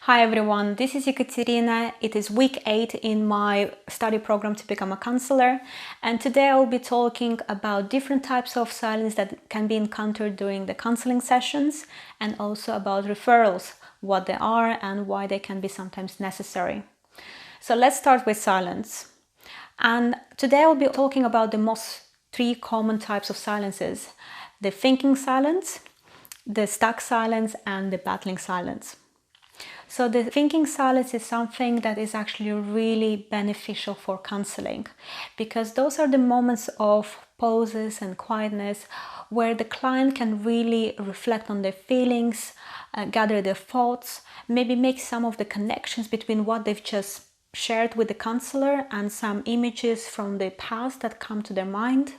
Hi everyone, this is Ekaterina. It is week 8 in my study program to become a counselor, and today I will be talking about different types of silence that can be encountered during the counseling sessions, and also about referrals, what they are and why they can be sometimes necessary. So let's start with silence. And today I will be talking about the most 3 common types of silences: the thinking silence, the stuck silence, and the battling silence. So the thinking silence is something that is actually really beneficial for counseling, because those are the moments of pauses and quietness where the client can really reflect on their feelings, gather their thoughts, maybe make some of the connections between what they've just shared with the counselor and some images from the past that come to their mind.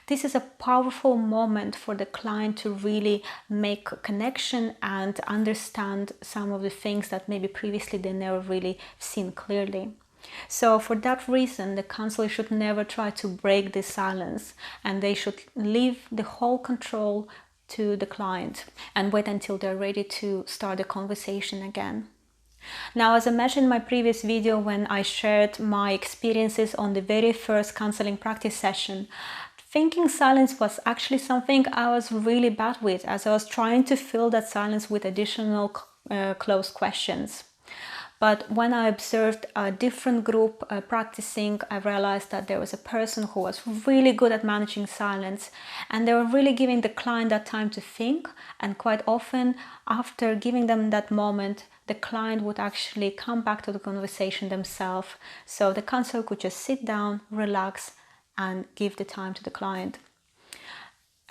This is a powerful moment for the client to really make a connection and understand some of the things that maybe previously they never really seen clearly. So for that reason, the counselor should never try to break this silence, and they should leave the whole control to the client and wait until they're ready to start the conversation again. Now, as I mentioned in my previous video when I shared my experiences on the very first counseling practice session, thinking silence was actually something I was really bad with, as I was trying to fill that silence with additional closed questions. But when I observed a different group practicing, I realized that there was a person who was really good at managing silence, and they were really giving the client that time to think, and quite often after giving them that moment, the client would actually come back to the conversation themselves, so the counselor could just sit down, relax, and give the time to the client.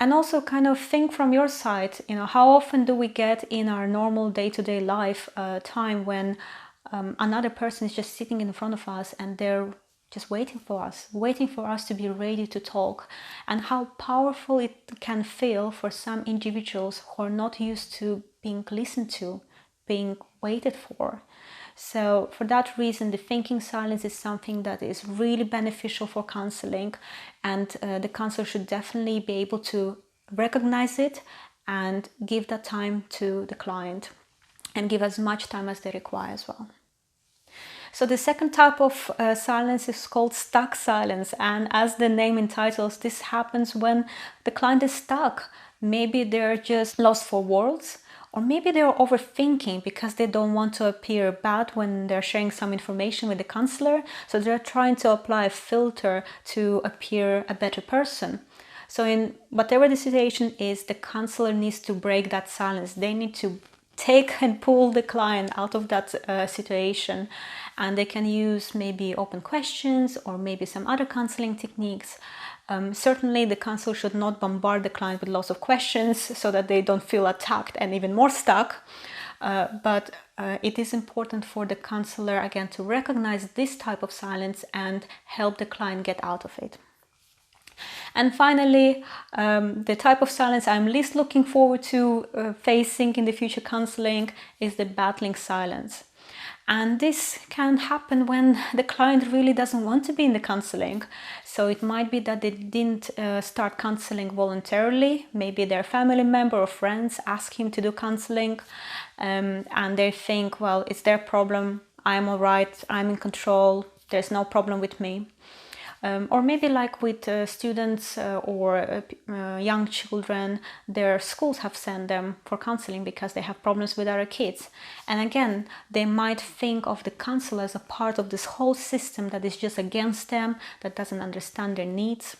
And also kind of think from your side, how often do we get in our normal day-to-day life time when another person is just sitting in front of us and they're just waiting for us to be ready to talk, and how powerful it can feel for some individuals who are not used to being listened to, being waited for. So for that reason, the thinking silence is something that is really beneficial for counseling, and the counselor should definitely be able to recognize it and give that time to the client, and give as much time as they require as well. So the second type of silence is called stuck silence, and as the name entitles, this happens when the client is stuck. Maybe they're just lost for words, or maybe they're overthinking because they don't want to appear bad when they're sharing some information with the counselor, so they're trying to apply a filter to appear a better person. So in whatever the situation is, the counselor needs to break that silence. They need to take and pull the client out of that situation, and they can use maybe open questions or maybe some other counseling techniques. Certainly the counselor should not bombard the client with lots of questions so that they don't feel attacked and even more stuck, but it is important for the counselor again to recognize this type of silence and help the client get out of it. And finally, the type of silence I'm least looking forward to facing in the future counseling is the battling silence. And this can happen when the client really doesn't want to be in the counseling. So it might be that they didn't start counseling voluntarily. Maybe their family member or friends ask him to do counseling, and they think, well, it's their problem, I'm all right, I'm in control, there's no problem with me. Or maybe like with students or young children, their schools have sent them for counseling because they have problems with other kids. And again, they might think of the counselor as a part of this whole system that is just against them, that doesn't understand their needs.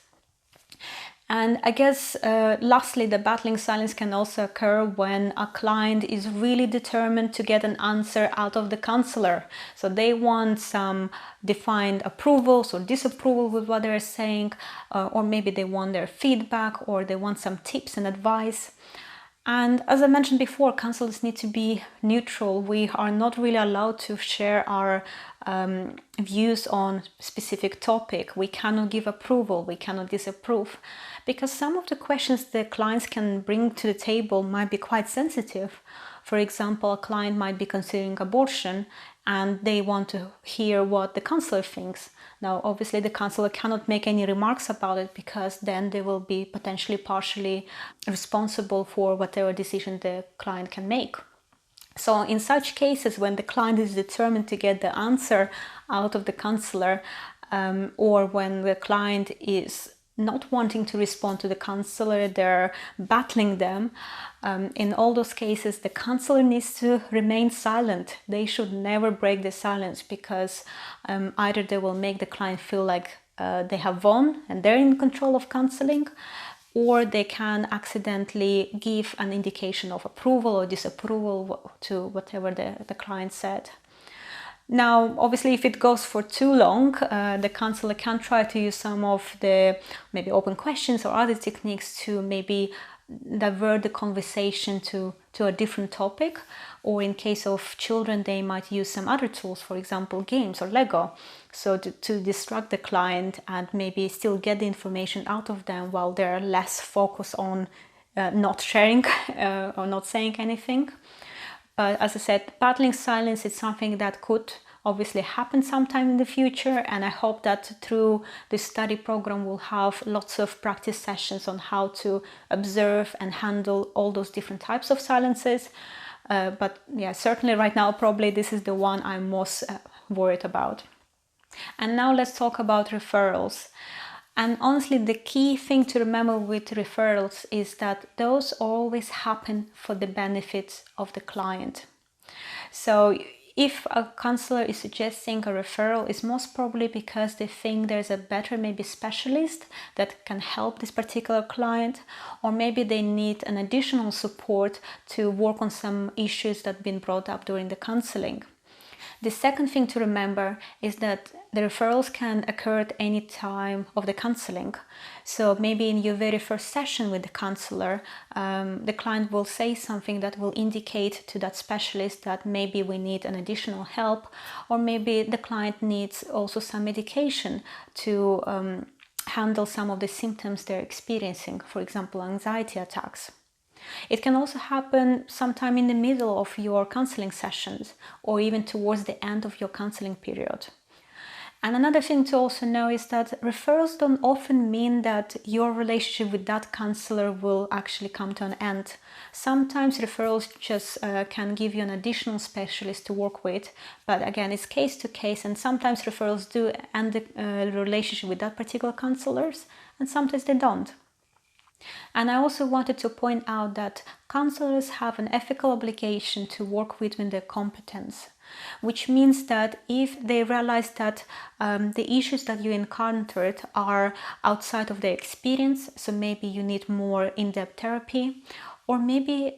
And I guess lastly, the battling silence can also occur when a client is really determined to get an answer out of the counselor. So they want some defined approvals or disapproval with what they're saying, or maybe they want their feedback, or they want some tips and advice. And as I mentioned before, counselors need to be neutral. We are not really allowed to share our views on specific topic. We cannot give approval, we cannot disapprove, because some of the questions the clients can bring to the table might be quite sensitive. For example, a client might be considering abortion and they want to hear what the counselor thinks. Now, obviously, the counselor cannot make any remarks about it, because then they will be potentially partially responsible for whatever decision the client can make. So in such cases, when the client is determined to get the answer out of the counsellor, or when the client is not wanting to respond to the counsellor, they're battling them, in all those cases, the counsellor needs to remain silent. They should never break the silence, because either they will make the client feel like they have won and they're in control of counselling, or they can accidentally give an indication of approval or disapproval to whatever the client said. Now, obviously, if it goes for too long, the counsellor can try to use some of the maybe open questions or other techniques to maybe divert the conversation to a different topic. Or in case of children, they might use some other tools, for example, games or Lego, so to distract the client and maybe still get the information out of them while they're less focused on not sharing or not saying anything. But as I said, battling silence is something that could obviously happen sometime in the future, and I hope that through this study program we'll have lots of practice sessions on how to observe and handle all those different types of silences. But yeah, certainly right now probably this is the one I'm most worried about. And now let's talk about referrals. And honestly, the key thing to remember with referrals is that those always happen for the benefit of the client. So if a counsellor is suggesting a referral, it's most probably because they think there's a better maybe specialist that can help this particular client, or maybe they need an additional support to work on some issues that have been brought up during the counselling. The second thing to remember is that the referrals can occur at any time of the counselling. So maybe in your very first session with the counsellor, the client will say something that will indicate to that specialist that maybe we need an additional help, or maybe the client needs also some medication to handle some of the symptoms they're experiencing, for example, anxiety attacks. It can also happen sometime in the middle of your counseling sessions, or even towards the end of your counseling period. And another thing to also know is that referrals don't often mean that your relationship with that counselor will actually come to an end. Sometimes referrals just can give you an additional specialist to work with, but again, it's case to case, and sometimes referrals do end the relationship with that particular counselors, and sometimes they don't. And I also wanted to point out that counselors have an ethical obligation to work within their competence, which means that if they realize that the issues that you encountered are outside of their experience, so maybe you need more in-depth therapy, or maybe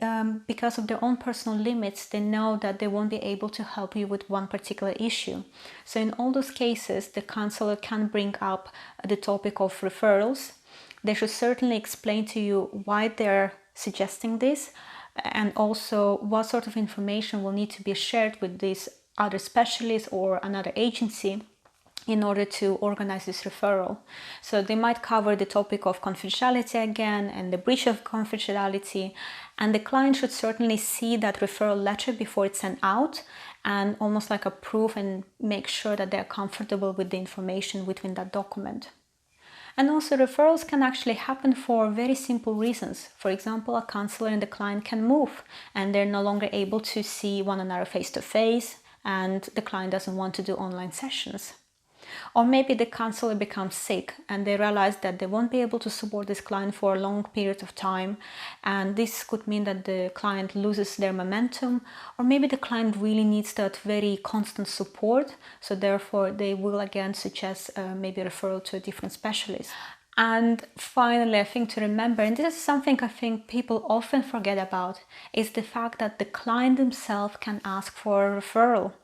because of their own personal limits, they know that they won't be able to help you with one particular issue. So in all those cases, the counselor can bring up the topic of referrals. They should certainly explain to you why they're suggesting this, and also what sort of information will need to be shared with this other specialist or another agency in order to organize this referral. So they might cover the topic of confidentiality again and the breach of confidentiality, and the client should certainly see that referral letter before it's sent out, and almost like a proof, and make sure that they're comfortable with the information within that document. And also referrals can actually happen for very simple reasons. For example, a counselor and the client can move and they're no longer able to see one another face to face, and the client doesn't want to do online sessions. Or maybe the counselor becomes sick and they realize that they won't be able to support this client for a long period of time, and this could mean that the client loses their momentum, or maybe the client really needs that very constant support, so therefore they will again suggest maybe referral to a different specialist. And finally, I think to remember, and this is something I think people often forget about, is the fact that the client themselves can ask for a referral.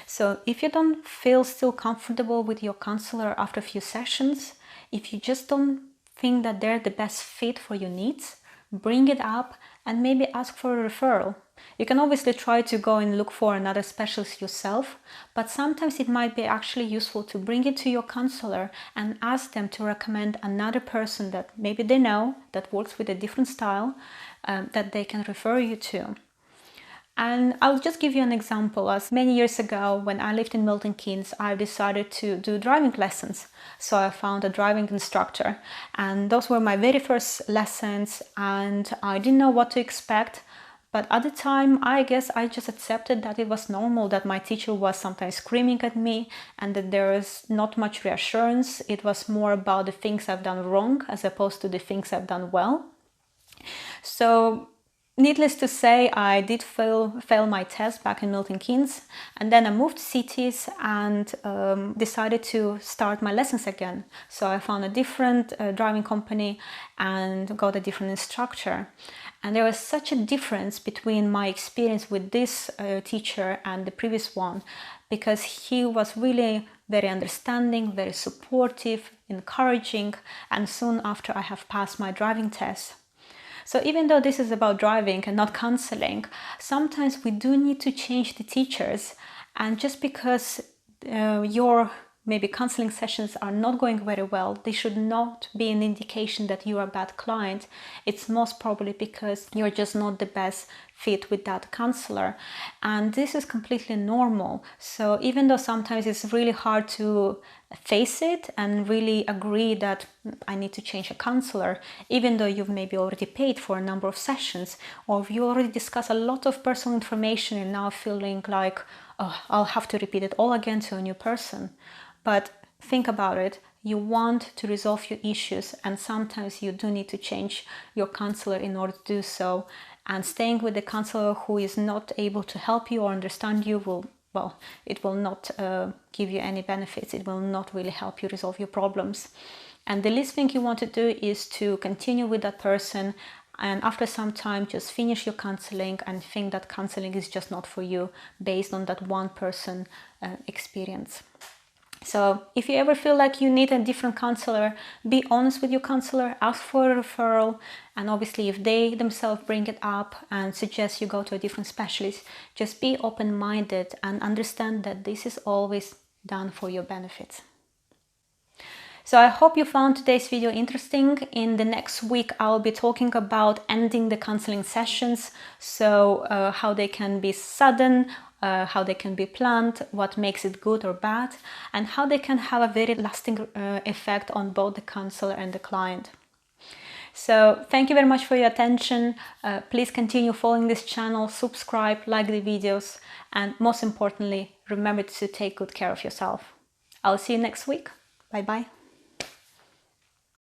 So if you don't feel still comfortable with your counselor after a few sessions, if you just don't think that they're the best fit for your needs, bring it up and maybe ask for a referral. You can obviously try to go and look for another specialist yourself, but sometimes it might be actually useful to bring it to your counselor and ask them to recommend another person that maybe they know that works with a different style that they can refer you to. And I'll just give you an example. As many years ago, when I lived in Milton Keynes, I decided to do driving lessons. So I found a driving instructor, and those were my very first lessons, and I didn't know what to expect. But at the time, I guess I just accepted that it was normal, that my teacher was sometimes screaming at me and that there was not much reassurance. It was more about the things I've done wrong as opposed to the things I've done well. So needless to say, I did fail my test back in Milton Keynes, and then I moved cities and decided to start my lessons again. So I found a different driving company and got a different instructor. And there was such a difference between my experience with this teacher and the previous one, because he was really very understanding, very supportive, encouraging, and soon after I have passed my driving test. So even though this is about driving and not counseling, sometimes we do need to change the teachers. And just because your maybe counseling sessions are not going very well, they should not be an indication that you are a bad client. It's most probably because you're just not the best fit with that counselor. And this is completely normal. So even though sometimes it's really hard to face it and really agree that I need to change a counselor, even though you've maybe already paid for a number of sessions, or you already discussed a lot of personal information and now feeling like, oh, I'll have to repeat it all again to a new person. But think about it. You want to resolve your issues, and sometimes you do need to change your counselor in order to do so. And staying with the counselor who is not able to help you or understand you it will not give you any benefits. It will not really help you resolve your problems. And the least thing you want to do is to continue with that person and after some time just finish your counseling and think that counseling is just not for you based on that one person experience. So if you ever feel like you need a different counselor, be honest with your counselor, ask for a referral, and obviously if they themselves bring it up and suggest you go to a different specialist, just be open-minded and understand that this is always done for your benefit. So I hope you found today's video interesting. In the next week, I'll be talking about ending the counseling sessions. So how they can be sudden, how they can be planned, what makes it good or bad, and how they can have a very lasting effect on both the counselor and the client. So thank you very much for your attention. Please continue following this channel, subscribe, like the videos, and most importantly, remember to take good care of yourself. I'll see you next week. Bye bye.